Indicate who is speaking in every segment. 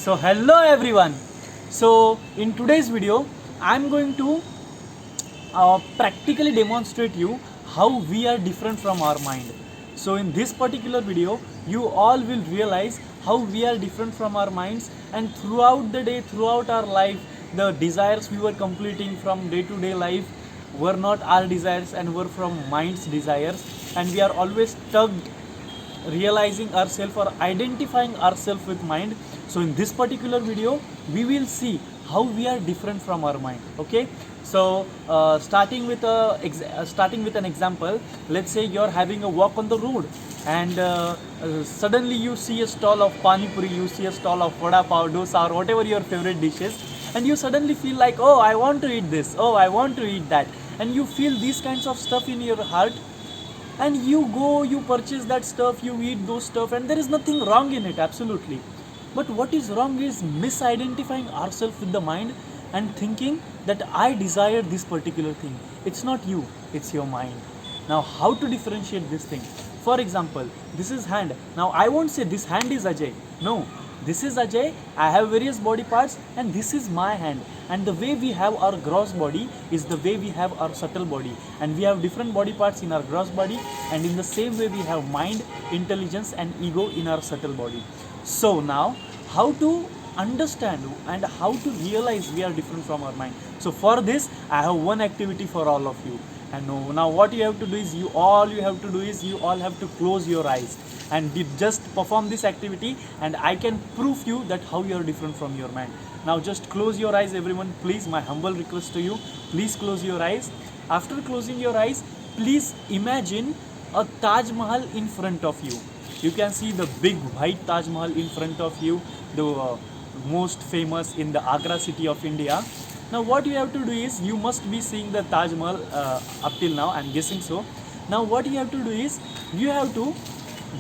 Speaker 1: So hello everyone. So in today's video I'm going to practically demonstrate you how we are different from our mind. So in this particular video you all will realize how we are different from our minds, and throughout the day, throughout our life, the desires we were completing from day to day life were not our desires and were from mind's desires, and we are always tugged realizing ourselves or identifying ourselves with mind. So in this particular video we will see how we are different from our mind. Okay, so starting with an example. Let's say you're having a walk on the road, and suddenly you see a stall of pani puri, you see a stall of vada pav, dosa, or whatever your favorite dishes, and you suddenly feel like, oh, I want to eat this, oh, I want to eat that, and you feel these kinds of stuff in your heart, and you go, you purchase that stuff, you eat those stuff, and there is nothing wrong in it, absolutely. But what is wrong is misidentifying ourselves with the mind and thinking that I desire this particular thing. It's not you, it's your mind. Now how to differentiate this thing? For example, this is hand. Now I won't say this hand is Ajay. No, this is Ajay, I have various body parts, and this is my hand. And the way we have our gross body is the way we have our subtle body. And we have different body parts in our gross body, and in the same way we have mind, intelligence, and ego in our subtle body. So now, how to understand and how to realize we are different from our mind? So for this, I have one activity for all of you. And now what you have to do is you all have to close your eyes and just perform this activity, and I can prove you that how you are different from your mind. Now just close your eyes, everyone, please. My humble request to you, please close your eyes. After closing your eyes, please imagine a Taj Mahal in front of you. You can see the big white Taj Mahal in front of you, the most famous in the Agra city of India. Now what you have to do is, you must be seeing the Taj Mahal up till now, I'm guessing so. Now what you have to do is, you have to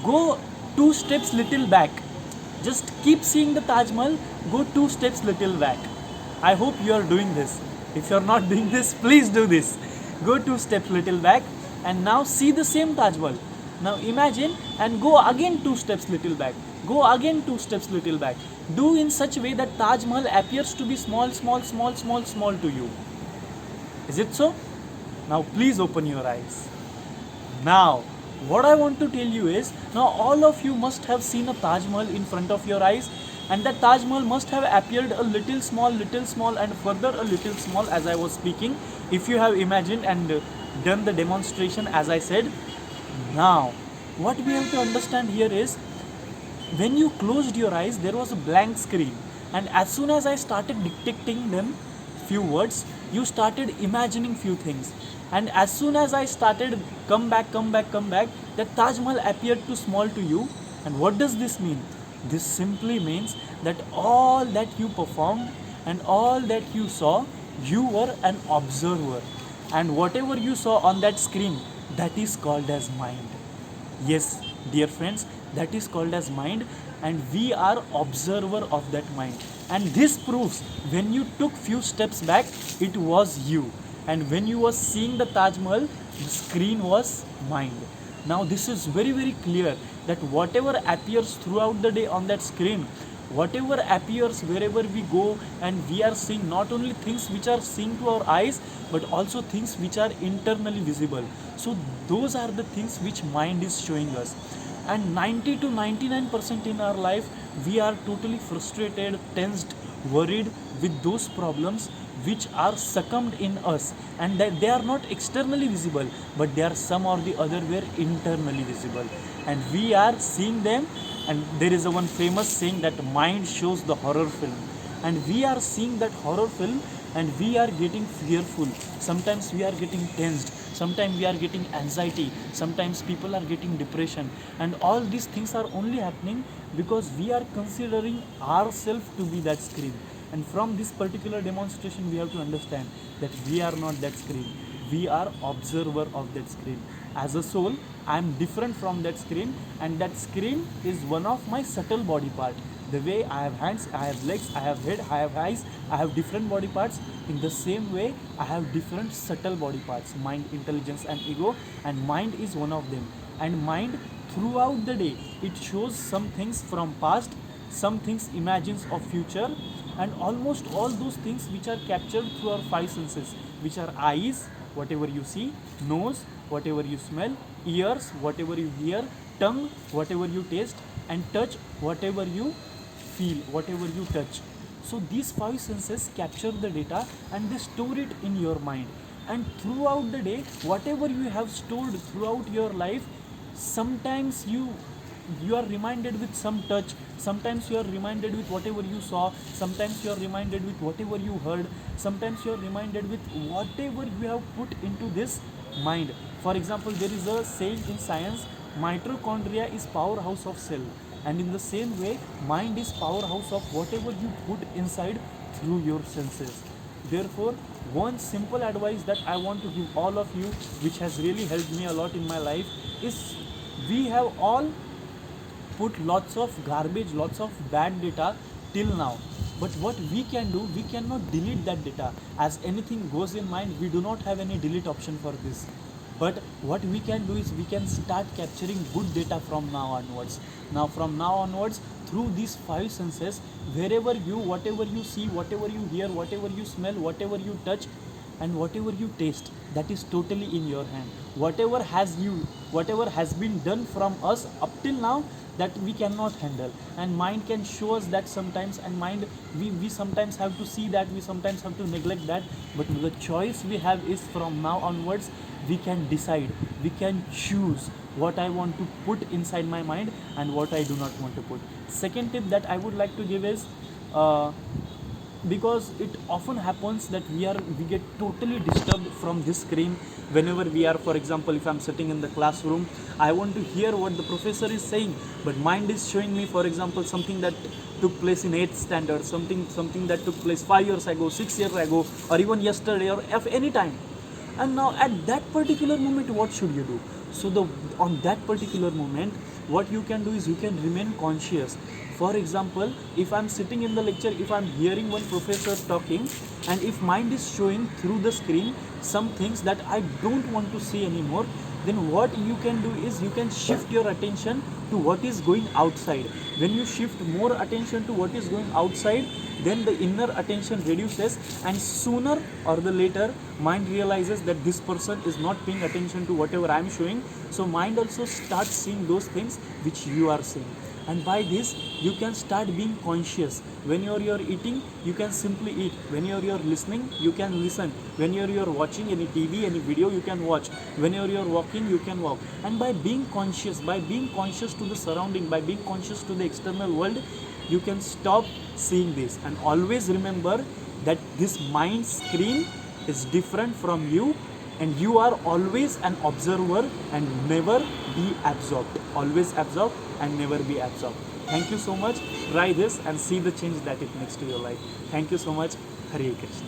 Speaker 1: go 2 steps little back. Just keep seeing the Taj Mahal, go 2 steps little back. I hope you are doing this. If you are not doing this, please do this. Go 2 steps little back, and now see the same Taj Mahal. Now imagine and go again 2 steps little back. Go again 2 steps little back. Do in such a way that Taj Mahal appears to be small to you. Is it so? Now please open your eyes. Now, what I want to tell you is, now all of you must have seen a Taj Mahal in front of your eyes, and that Taj Mahal must have appeared a little small, and further a little small as I was speaking, if you have imagined and done the demonstration as I said. Now, what we have to understand here is, when you closed your eyes, there was a blank screen, and as soon as I started dictating them few words, you started imagining few things, and as soon as I started come back, that Taj Mahal appeared too small to you. And what does this mean? This simply means that all that you performed and all that you saw, you were an observer, and whatever you saw on that screen, that is called as mind. Yes, dear friends, that is called as mind, and we are observer of that mind. And this proves, when you took few steps back, it was you, and when you were seeing the Taj Mahal, the screen was mind. Now this is very clear that whatever appears throughout the day on that screen, whatever appears wherever we go, and we are seeing not only things which are seen to our eyes, but also things which are internally visible. So those are the things which mind is showing us. And 90 to 99% in our life, we are totally frustrated, tensed, worried with those problems which are succumbed in us, and that they are not externally visible, but they are some or the other where internally visible, and we are seeing them. And there is a one famous saying that mind shows the horror film, and we are seeing that horror film, and we are getting fearful. Sometimes we are getting tensed, sometimes we are getting anxiety, sometimes people are getting depression, and all these things are only happening because we are considering ourselves to be that screen. And from this particular demonstration, we have to understand that we are not that screen, we are observer of that screen. As a soul, I am different from that screen, and that screen is one of my subtle body part. The way I have hands, I have legs, I have head, I have eyes, I have different body parts. In the same way, I have different subtle body parts, mind, intelligence, and ego, and mind is one of them. And mind, throughout the day, it shows some things from past, some things imagines of future, and almost all those things which are captured through our five senses, which are eyes, whatever you see, nose, whatever you smell, ears, whatever you hear, tongue, whatever you taste, and touch, whatever you feel, whatever you touch. So these five senses capture the data and they store it in your mind. And throughout the day, whatever you have stored throughout your life, sometimes you are reminded with some touch, sometimes you are reminded with whatever you saw, sometimes you are reminded with whatever you heard, sometimes you are reminded with whatever you have put into this mind. For example, there is a saying in science, mitochondria is powerhouse of cell, and in the same way mind is powerhouse of whatever you put inside through your senses. Therefore, one simple advice that I want to give all of you, which has really helped me a lot in my life, is we have all put lots of garbage, lots of bad data till now. But what we can do, we cannot delete that data. As anything goes in mind, we do not have any delete option for this. But what we can do is we can start capturing good data from now onwards. Now from now onwards, through these five senses, wherever you, whatever you see, whatever you hear, whatever you smell, whatever you touch, and whatever you taste, that is totally in your hand. Whatever has been done from us up till now, that we cannot handle, and mind can show us that sometimes, and mind, we sometimes have to see that, we sometimes have to neglect that. But the choice we have is from now onwards, we can decide, we can choose what I want to put inside my mind and what I do not want to put. Second tip that I would like to give is, because it often happens that we get totally disturbed from this screen whenever we are, for example, if I'm sitting in the classroom, I want to hear what the professor is saying, but mind is showing me, for example, something that took place in 8th standard, something that took place 5 years ago, 6 years ago, or even yesterday, or at any time. And now at that particular moment, what should you do? So on that particular moment, what you can do is you can remain conscious. For example, if I'm sitting in the lecture, if I'm hearing one professor talking, and if mind is showing through the screen some things that I don't want to see anymore, then what you can do is you can shift your attention to what is going outside. When you shift more attention to what is going outside, then the inner attention reduces, and sooner or the later mind realizes that this person is not paying attention to whatever I am showing. So mind also starts seeing those things which you are seeing, and by this you can start being conscious. When you're eating, you can simply eat. When you're listening, you can listen. When you're watching any TV, any video, you can watch. When you're walking, you can walk. And by being conscious to the surrounding, by being conscious to the external world, you can stop seeing this. And always remember that this mind screen is different from you, and you are always an observer, and never be absorbed. Always absorb and never be absorbed. Thank you so much. Try this and see the change that it makes to your life. Thank you so much. Hare Krishna.